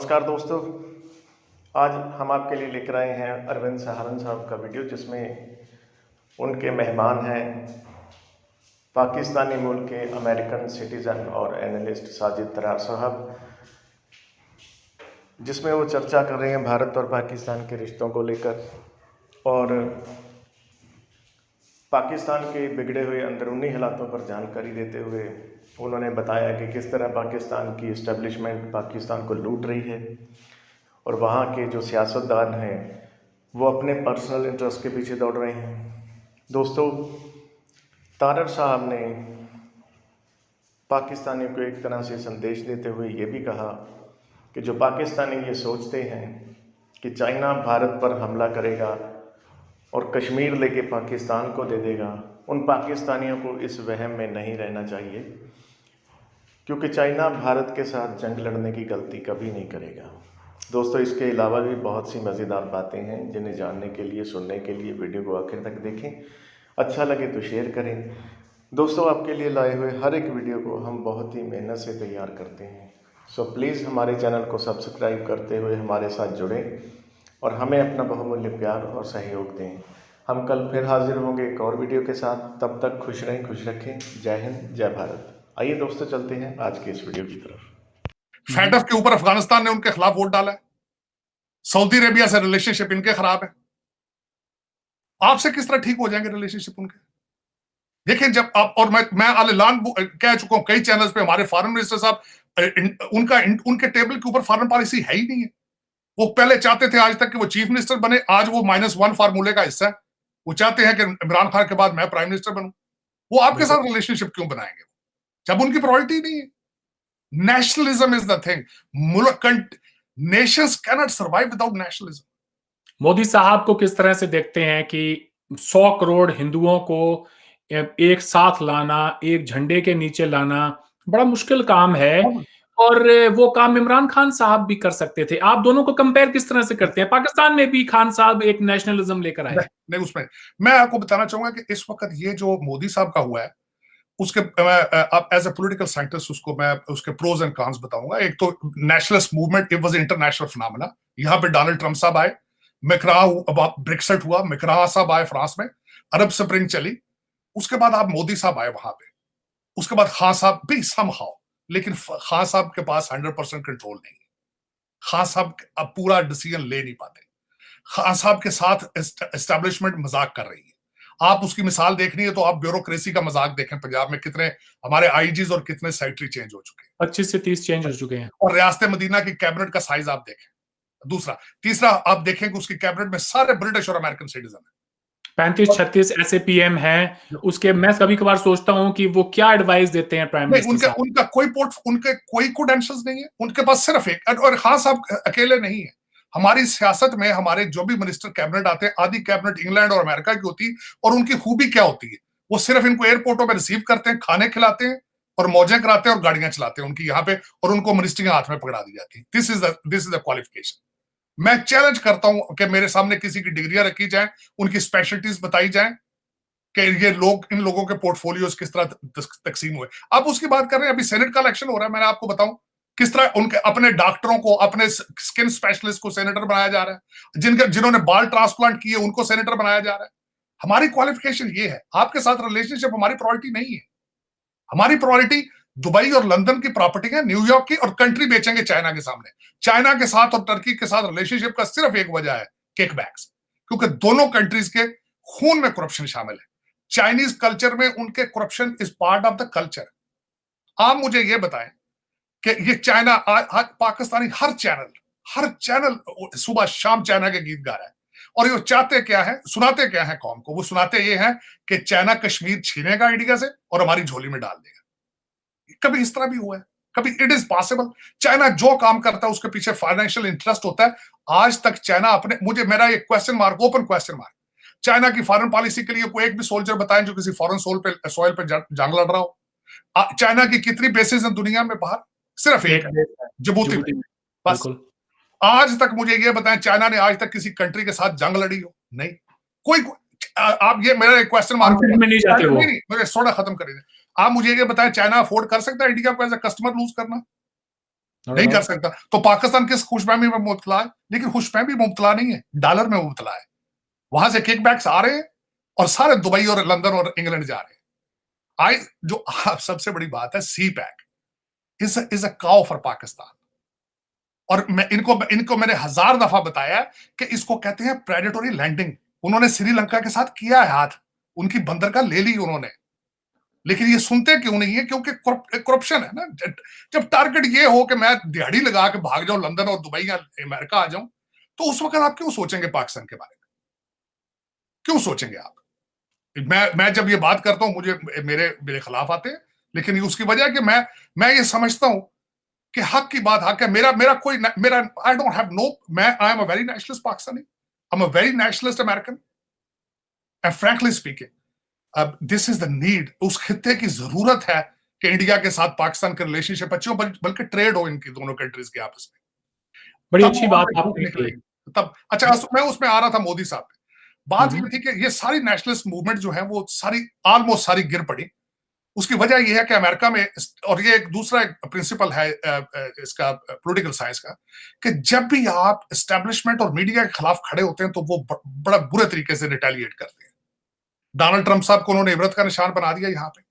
नमस्कार दोस्तों। आज हम आपके लिए लेकर आए हैं अरविंद सहारन साहब का वीडियो, जिसमें उनके मेहमान हैं पाकिस्तानी मूल के अमेरिकन सिटीज़न और एनालिस्ट साजिद तरार साहब, जिसमें वो चर्चा कर रहे हैं भारत और पाकिस्तान के रिश्तों को लेकर और पाकिस्तान के बिगड़े हुए अंदरूनी हालातों पर जानकारी देते हुए उन्होंने बताया कि किस तरह पाकिस्तान की इस्टेब्लिशमेंट पाकिस्तान को लूट रही है और वहाँ के जो सियासतदान हैं वो अपने पर्सनल इंटरेस्ट के पीछे दौड़ रहे हैं। दोस्तों, तारर साहब ने पाकिस्तानियों को एक तरह से संदेश देते हुए ये भी कहा कि जो पाकिस्तानी ये सोचते हैं कि चाइना भारत पर हमला करेगा और कश्मीर लेके पाकिस्तान को दे देगा, उन पाकिस्तानियों को इस वहम में नहीं रहना चाहिए, क्योंकि चाइना भारत के साथ जंग लड़ने की गलती कभी नहीं करेगा। दोस्तों, इसके अलावा भी बहुत सी मज़ेदार बातें हैं जिन्हें जानने के लिए, सुनने के लिए वीडियो को आखिर तक देखें। अच्छा लगे तो शेयर करें। दोस्तों, आपके लिए लाए हुए हर एक वीडियो को हम बहुत ही मेहनत से तैयार करते हैं, सो प्लीज़ हमारे चैनल को सब्सक्राइब करते हुए हमारे साथ जुड़ें और हमें अपना बहुमूल्य प्यार और सहयोग दें। हम कल फिर हाजिर होंगे एक और वीडियो के साथ। तब तक खुश रहें, खुश रखें। जय हिंद, जय भारत। आइए दोस्तों, चलते हैं आज के इस वीडियो की तरफ। फैटफ के ऊपर अफगानिस्तान ने उनके खिलाफ वोट डाला है। सऊदी अरेबिया से रिलेशनशिप इनके खराब है। आपसे किस तरह ठीक हो जाएंगे रिलेशनशिप उनके? देखिए, जब आप और मैं आलेलान कह चुका हूं कई चैनल्स पे, हमारे फॉरेन मिनिस्टर साहब उनके टेबल के ऊपर फॉरेन पॉलिसी है ही नहीं है। वो पहले चाहते थे आज तक कि वो चीफ मिनिस्टर बने, आज वो -1 फार्मूले का हिस्सा है। वो चाहते हैं कि इमरान खान के बाद मैं प्राइम मिनिस्टर बनूं। वो आपके साथ रिलेशनशिप क्यों बनाएंगे जब उनकी प्रायोरिटी नहीं है? Nationalism is the thing. मुल्क nations cannot survive without nationalism. Modi साहब को किस तरह से देखते हैं कि 100 करोड़ हिंदुओं को एक साथ लाना, एक झंडे के नीचे लाना बड़ा मुश्किल काम है और वो काम इमरान खान साहब भी कर सकते थे। आप दोनों को कंपेयर किस तरह से करते हैं? पाकिस्तान में भी खान साहब एक नेशनलिज्म लेकर आए। नहीं, उसमें मैं आपको बताना चाहूंगा कि इस वक्त ये जो मोदी साहब का हुआ है, उसके आप एज ए पॉलिटिकल साइंटिस्ट उसको मैं उसके प्रोज एंड कॉन्स बताऊंगा। एक तो nationalist movement, it was international phenomena. यहाँ पे डोनाल्ड ट्रंप साहब आए, मैक्रा ब्रेक्सिट हुआ, मैक्रा साहब आए फ्रांस में, अरब स्प्रिंग चली, उसके बाद आप मोदी साहब आए वहां पे, उसके बाद खान साहब भी समहाउ, लेकिन खान साहब के पास 100% कंट्रोल नहीं है। खान साहब अब पूरा डिसीजन ले नहीं पाते। खान साहब के साथ एस्टेब्लिशमेंट मजाक कर रही है। आप उसकी मिसाल देखनी है तो आप ब्यूरोक्रेसी का मजाक देखें। पंजाब में कितने हमारे आईजीज और कितने सेक्रेटरी चेंज हो चुके हैं, 25 से 30 चेंज हो चुके हैं। और रियासत मदीना की कैबिनेट का साइज आप देखें। दूसरा, तीसरा, आप देखें कि उसकी कैबिनेट में सारे ब्रिटिश और अमेरिकन सिटीजन है। 35-36 ऐसे पीएम हैं। उसके मैं कभी कभार सोचता हूं कि वो क्या एडवाइस देते हैं प्राइम मिनिस्टर साहब। उनका कोई क्रेडेंशियल्स नहीं है, उनके पास सिर्फ एक, और खान साहब अकेले नहीं है। हमारी सियासत में हमारे जो भी मिनिस्टर कैबिनेट आते हैं, आधी कैबिनेट इंग्लैंड और अमेरिका की होती है, और उनकी खूबी क्या होती है? वो सिर्फ इनको एयरपोर्टों में रिसीव करते हैं, खाने खिलाते हैं और मौजें कराते हैं और गाड़ियां चलाते हैं उनकी यहाँ पे, और उनको मिनिस्ट्रियां हाथ में पकड़ा दी जाती है। This is the qualification. मैं चैलेंज करता हूं कि मेरे सामने किसी की डिग्रियां रखी जाए, उनकी स्पेशलिटीज बताई जाए कि ये लोग, इन लोगों के पोर्टफोलियोज किस तरह तकसीम हुए। आप उसकी बात कर रहे हैं, अभी सेनेट का इलेक्शन हो रहा है। मैंने आपको बताऊं किस तरह उनके अपने डॉक्टरों को, अपने स्किन स्पेशलिस्ट को सेनेटर बनाया जा रहा है, जिन्होंने बाल ट्रांसप्लांट किए उनको सेनेटर बनाया जा रहा है। हमारी क्वालिफिकेशन ये है। आपके साथ रिलेशनशिप हमारी प्रायोरिटी नहीं है। हमारी प्रायोरिटी दुबई और लंदन की प्रॉपर्टी है, न्यूयॉर्क की, और कंट्री बेचेंगे चाइना के सामने। चाइना के साथ और टर्की के साथ रिलेशनशिप का सिर्फ एक वजह है, किकबैक्स, क्योंकि दोनों कंट्रीज के खून में करप्शन शामिल है। चाइनीज कल्चर में उनके corruption is part of the culture. आप मुझे ये बताएं कि ये चाइना, आज पाकिस्तानी हर चैनल सुबह शाम चाइना के गीत गा रहा है, और ये चाहते क्या है, सुनाते क्या है कौम को? वो सुनाते ये है कि चाइना कश्मीर छीनेगा इंडिया से और हमारी झोली में डाल देगा। कभी इस तरह भी हुआ है? कभी इट इज पॉसिबल? चाइना जो काम करता है उसके पीछे फाइनेंशियल इंटरेस्ट होता है। आज तक चाइना अपने, मेरा एक question mark, open question mark, China की फॉरेन पॉलिसी के लिए कोई एक भी सोल्जर बताएं जो किसी फॉरेन सॉइल पे जंग लड़ रहा हो। चाइना की कितनी बेसेस हैं दुनिया में बाहर? सिर्फ एक है, जिबूती में, बस। आज तक मुझे ये बताएं, चाइना ने आज तक किसी कंट्री के साथ जंग लड़ी हो? नहीं। कोई आप ये मेरा एक क्वेश्चन मार्क में नहीं जाते वो। नहीं, मेरे थोड़ा खत्म करेंगे। आप मुझे ये बताएं, चाइना अफोर्ड कर सकता है इंडिया को एज ए कस्टमर लूज करना? नहीं कर सकता। तो पाकिस्तान किस खुशफहमी में मुब्तला है? लेकिन खुशफहमी मुब्तला नहीं है, डॉलर में मुब्तला है। वहां से किकबैक्स आ रहे हैं और सारे दुबई और लंदन और इंग्लैंड जा रहे हैं। जो सबसे बड़ी बात है, CPEC is a cow for Pakistan. और मैं इनको मैंने 1000 दफा बताया कि इसको कहते हैं प्रेडेटरी लैंडिंग। उन्होंने श्रीलंका के साथ किया है हाथ, उनकी बंदरगाह ले ली उन्होंने, लेकिन ये सुनते क्यों नहीं है? क्योंकि करप्शन है ना। जब टारगेट ये हो कि मैं दिहाड़ी लगा के भाग जाऊं लंदन और दुबई या अमेरिका आ जाऊं, तो उस वक्त आप क्यों सोचेंगे पाकिस्तान के बारे में? क्यों सोचेंगे आप? मैं जब ये बात करता हूं, मुझे मेरे खिलाफ आते हैं, लेकिन उसकी वजह है कि मैं ये समझता हूं कि हक की बात हक है। मेरा I don't have no, I am a very nationalist Pakistani, I am a very nationalist American, and frankly speaking अब दिस इज द नीड। उस खित्ते की जरूरत है कि इंडिया के साथ पाकिस्तान के रिलेशनशिप अच्छे हो, बल्कि ट्रेड हो इनकी दोनों कंट्रीज के आपस में। बड़ी तब अच्छी वहां बात पे आपने की। निकलेगी। तब अच्छा, मैं उसमें आ रहा था मोदी साहब पे। बात ये थी कि ये सारी नेशनलिस्ट मूवमेंट जो है वो सारी ऑलमोस्ट सारी गिर पड़ी। उसकी वजह यह है कि अमेरिका में, और ये एक दूसरा प्रिंसिपल है इसका पॉलिटिकल साइंस का, कि जब भी आप एस्टेब्लिशमेंट और मीडिया के खिलाफ खड़े होते हैं तो वो बड़ा बुरे तरीके से रिटेलिएट करते हैं। डोनाल्ड ट्रंप साहब को उन्होंने इबरत का निशान बना दिया यहाँ पे।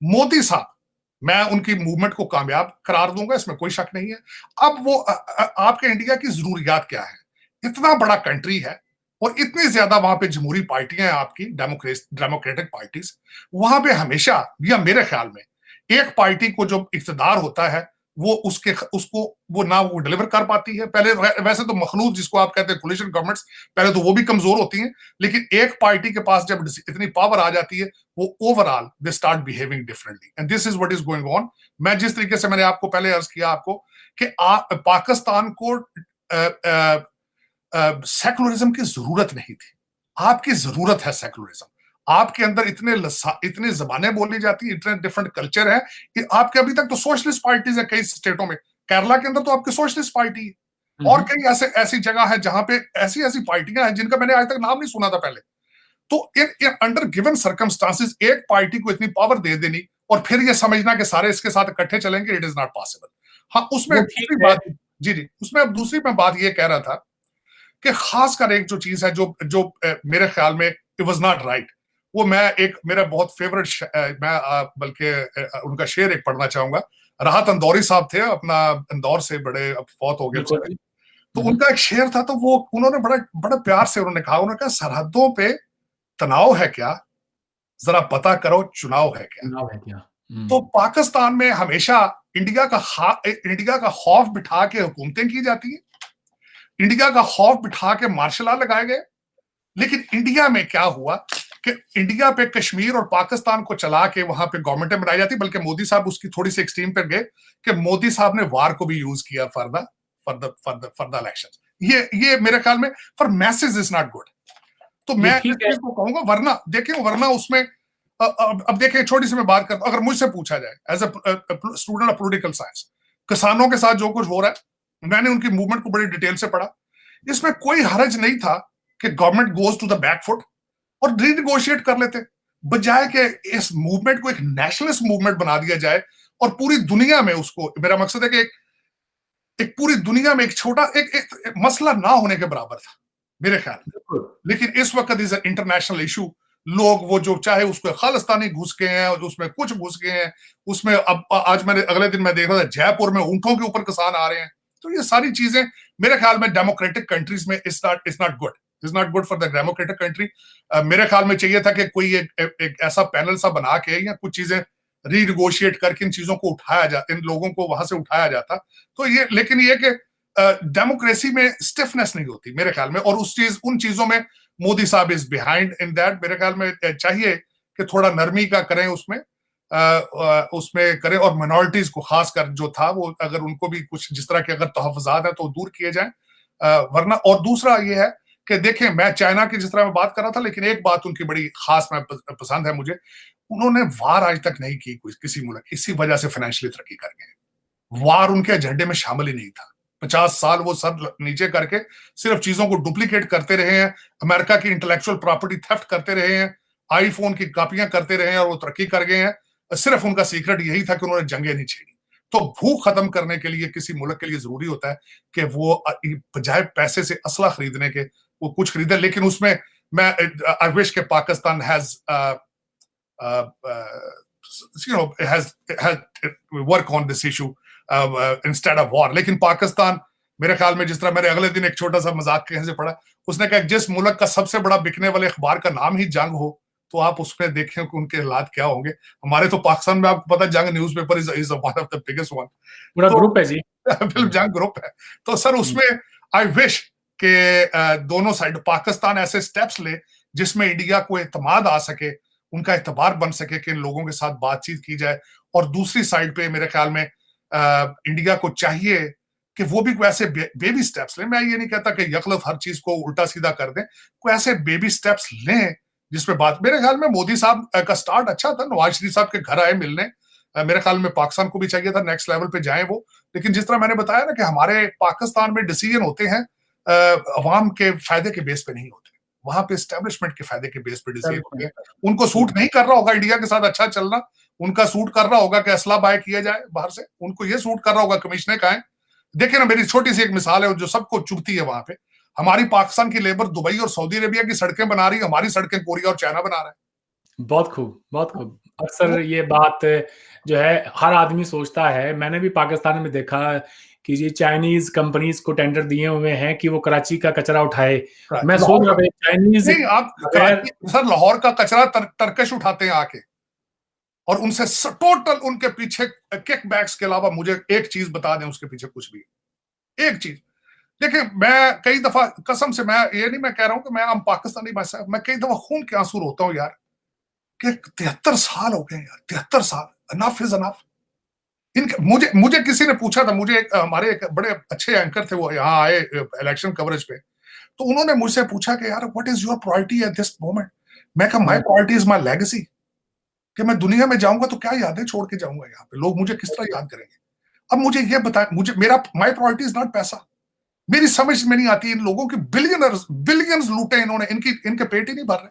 मोदी साहब, मैं उनकी मूवमेंट को कामयाब करार दूंगा, इसमें कोई शक नहीं है। अब वो आपके इंडिया की जरूरियात क्या है? इतना बड़ा कंट्री है और इतनी ज्यादा वहां पे जमहूरी पार्टियां हैं आपकी, डेमोक्रेटिक पार्टीज। वहां पे हमेशा, या मेरे ख्याल में, एक पार्टी को जो इख्तिदार होता है वो उसको वो ना वो डिलीवर कर पाती है। पहले वैसे तो मखलूत जिसको आप कहते हैं कोलिशन गवर्नमेंट्स, पहले तो वो भी कमजोर होती हैं, लेकिन एक पार्टी के पास जब इतनी पावर आ जाती है, वो overall they start behaving differently, and this is what is going on. मैं जिस तरीके से मैंने आपको पहले अर्ज किया आपको कि पाकिस्तान को सेकुलरिज्म की जरूरत नहीं थी। आपकी जरूरत है सेकुलरिज्म। आपके अंदर इतनी जबानें बोली जाती है, इतने डिफरेंट कल्चर है कि आपके अभी तक तो सोशलिस्ट पार्टीज है कई स्टेटों में। केरला के अंदर तो आपकी सोशलिस्ट पार्टी है, और कई ऐसी जगह है जहां पे ऐसी ऐसी पार्टियां हैं जिनका मैंने आज तक नाम नहीं सुना था पहले। तो अंडर गिवन सर्कमस्टांसिस एक पार्टी को इतनी पावर दे देनी और फिर ये समझना कि सारे इसके साथ इकट्ठे चलेंगे, इट इज नॉट पॉसिबल। हाँ, उसमें दूसरी बात, जी, उसमें अब दूसरी मैं बात ये कह रहा था कि खासकर एक जो चीज है जो मेरे ख्याल में इट वाज नॉट राइट, वो मेरा बहुत फेवरेट, मैं बल्कि उनका शेर एक पढ़ना चाहूंगा। राहत अंदौरी साहब थे, अपना इंदौर से बड़े, अब फौत हो गए, तो उनका एक शेर था, तो वो उन्होंने बड़ा बड़ा प्यार से उन्होंने कहा, सरहदों पे तनाव है क्या, जरा पता करो चुनाव है क्या। तो पाकिस्तान में हमेशा इंडिया का खौफ बिठा के हुकूमतें की जाती है, इंडिया का खौफ बिठा के मार्शल लॉ लगाए गए। लेकिन इंडिया में क्या हुआ कि इंडिया पे कश्मीर और पाकिस्तान को चला के वहां पे गवर्नमेंटें बनाई जाती, बल्कि मोदी साहब उसकी थोड़ी सी एक्सट्रीम पर गए कि मोदी साहब ने वार को भी यूज किया फॉर द इलेक्शन। ये मेरे ख्याल में for message is not good. तो मैं इस चीज को कहूंगा, वरना उसमें अब देखिए, छोटी सी मैं बात करता हूं, अगर मुझसे पूछा जाए as a student of political science, किसानों के साथ जो कुछ हो रहा है, मैंने उनकी मूवमेंट को बड़ी डिटेल से पढ़ा। इसमें कोई हरज नहीं था कि government goes to the back foot और रीनिगोशिएट कर लेते, बजाय कि इस मूवमेंट को एक नेशनलिस्ट मूवमेंट बना दिया जाए और पूरी दुनिया में उसको, मेरा मकसद है कि एक पूरी दुनिया में एक छोटा एक मसला ना होने के बराबर था मेरे ख्याल में। लेकिन इस वक्त इज इंटरनेशनल इशू। लोग वो जो चाहे उसको खालिस्तानी घुस गए हैं और उसमें कुछ घुस गए हैं, उसमें अब आज अगले दिन मैं देख रहा था जयपुर में ऊंटों के ऊपर किसान आ रहे हैं। तो ये सारी चीजें मेरे ख्याल में डेमोक्रेटिक कंट्रीज में is not good for the democratic country. मेरे ख्याल में चाहिए था कि कोई एक ऐसा पैनल सा बना के या कुछ चीजें रीनिगोशिएट करके इन चीजों को इन लोगों को वहां से उठाया जाता। तो ये, लेकिन ये कि डेमोक्रेसी में स्टिफनेस नहीं होती मेरे ख्याल में, और उन चीजों में मोदी साहब इज बिहाइंड इन दैट। मेरे ख्याल में चाहिए कि थोड़ा नरमी का करें उसमें करें, और माइनॉरिटीज को खासकर जो था वो, अगर उनको भी कुछ जिस तरह के अगर तहफ़्फ़ुज़ात हैं तो दूर किए जाएं, वरना। और दूसरा ये है कि देखें, मैं चाइना की जिस तरह मैं बात कर रहा था, लेकिन एक बात उनकी बड़ी खास मैं पसंद है मुझे, उन्होंने वार आज तक नहीं की किसी मुल्क, इसी वजह से फाइनेंशियली तरक्की कर गए। वार उनके एजेंडे में शामिल ही नहीं था। 50 साल वो सर नीचे करके सिर्फ चीजों को डुप्लीकेट करते रहे हैं, अमेरिका की इंटेलेक्चुअल प्रॉपर्टी थेफ्ट करते रहे हैं, आईफोन की कॉपियां करते रहे हैं और वो तरक्की कर गए हैं। सिर्फ उनका सीक्रेट यही था कि उन्होंने जंगें नहीं छेड़ी। तो भूख खत्म करने के लिए किसी मुल्क के लिए जरूरी होता है कि वो बजाय पैसे से असला खरीदने के वो कुछ खरीदे। लेकिन उसमें मैं आई विश के Pakistan has work on this issue instead of war. लेकिन पाकिस्तान मेरे ख्याल में, जिस तरह मैंने अगले दिन एक छोटा सा मजाक कहीं से पढ़ा, उसने कहा जिस मुल्क का सबसे बड़ा बिकने वाले अखबार का नाम ही जंग हो तो आप उसमें देखें कि उनके हालात क्या होंगे। हमारे तो पाकिस्तान में आपको पता है जंग newspaper is one of the biggest one, पूरा ग्रुप है जी। फिल्म जंग ग्रुप है। तो सर उसमें आई विश के दोनों साइड पाकिस्तान ऐसे स्टेप्स ले जिसमें इंडिया को एतमाद आ सके, उनका एतबार बन सके कि इन लोगों के साथ बातचीत की जाए। और दूसरी साइड पे मेरे ख्याल में इंडिया को चाहिए कि वो भी कोई ऐसे बेबी स्टेप्स लें। मैं ये नहीं कहता कि यकलफ हर चीज को उल्टा सीधा कर दें, कोई ऐसे बेबी स्टेप्स लें जिसमें बात, मेरे ख्याल में मोदी साहब का स्टार्ट अच्छा था, नवाज शरीफ साहब के घर आए मिलने, मेरे ख्याल में पाकिस्तान को भी चाहिए था नेक्स्ट लेवल पे जाए वो। लेकिन जिस तरह मैंने बताया ना कि हमारे पाकिस्तान में डिसीजन होते हैं अवाम के फायदे के बेस पे नहीं होते, वहां पे एस्टेब्लिशमेंट के फायदे के बेस पे डिसीजन होते हैं। उनको सूट नहीं कर रहा होगा इंडिया के साथ अच्छा चलना, उनका सूट कर रहा होगा कि असला बाय किया जाए बाहर से, उनको ये सूट कर रहा होगा कमिश्नर का है। देखिए ना, मेरी छोटी सी एक मिसाल है जो सबको चुभती है, वहां पे हमारी पाकिस्तान की लेबर दुबई और सऊदी अरेबिया की सड़कें बना रही है, हमारी सड़कें कोरिया और चाइना बना रहा है। बहुत खूब, बहुत खूब। अक्सर ये बात जो है हर आदमी सोचता है, मैंने भी पाकिस्तान में देखा कि ये चाइनीज कंपनीज को टेंडर दिए हुए हैं कि वो कराची का कचरा उठाए। मैं सोच रहा था चाइनीज नहीं, आप सर लाहौर का कचरा टर्किश उठाते हैं आके, और उनसे टोटल उनके पीछे किक बैक्स के अलावा मुझे एक चीज बता दें उसके पीछे कुछ भी, एक चीज। देखिए मैं कई दफा, कसम से मैं ये नहीं मैं कह रहा हूं कि मैं हम पाकिस्तानी भाषा, मैं कई दफा खून के आंसू रोता हूं यार कि 73 साल हो गए यार, 73 साल, अनफ इज अनफ। मुझे किसी ने पूछा था, मुझे हमारे एक बड़े अच्छे एंकर थे, वो यहाँ आए इलेक्शन कवरेज पे, तो उन्होंने मुझसे पूछा कि यार what is your priority at this moment. मैं कहा my priority is my legacy, कि मैं दुनिया में जाऊंगा तो क्या यादें छोड़ के जाऊंगा, यहाँ पे लोग मुझे किस तरह याद करेंगे। अब मुझे ये बताएं, मुझे मेरा माय प्रायोरिटी इज नॉट पैसा। मेरी समझ में नहीं आती इन लोगों की बिलियंस लूटे इन्होंने, इनके पेट ही नहीं भर रहे।